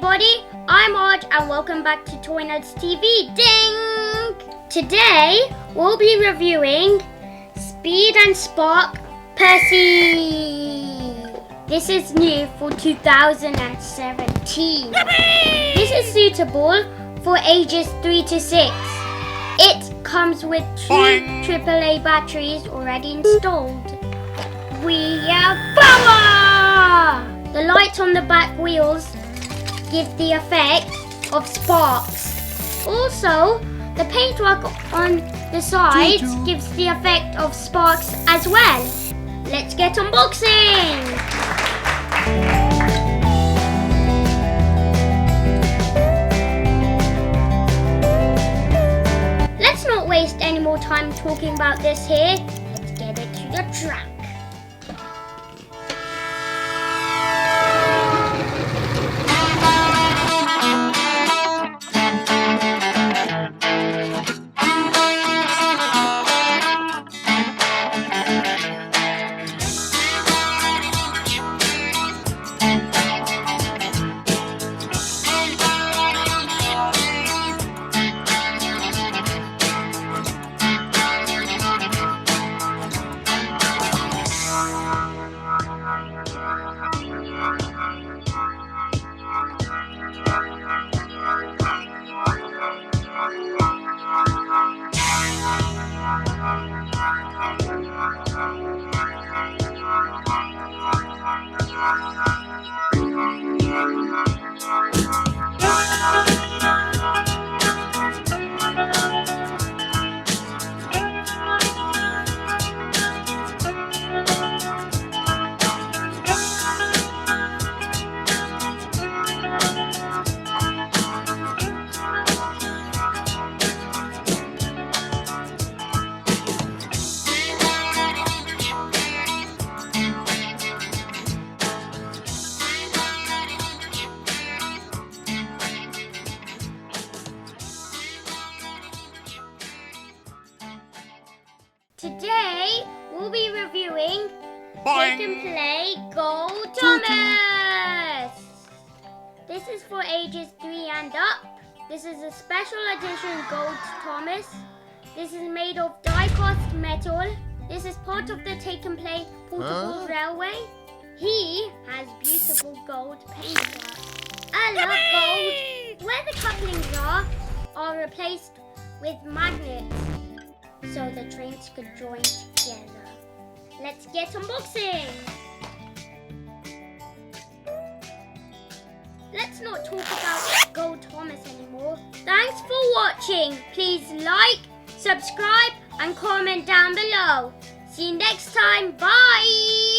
everybody, I'm Arj and welcome back to Toy Nerds TV. Ding! Today we'll be reviewing Speed and Spark Percy. This is new for 2017. Yippee! This is suitable for ages 3 to 6. It comes with 2 AAA batteries already installed. We have power! The lights on the back wheels give the effect of sparks. Also, the paintwork on the sides gives the effect of sparks as well. Let's get unboxing! Let's not waste any more time talking about this here. Let's get it to the track. Today, we'll be reviewing Take and Play Gold Thomas. This is for ages 3 and up. This is a special edition Gold Thomas. This is made of die-cast metal. This is part of the Take and Play portable railway. He has beautiful gold paintwork. I love gold. Where the couplings are replaced with magnets, so the trains could join together. Let's get unboxing! Let's not talk about Gold Thomas anymore. Thanks for watching. Please like, subscribe and comment down below. See you next time. Bye!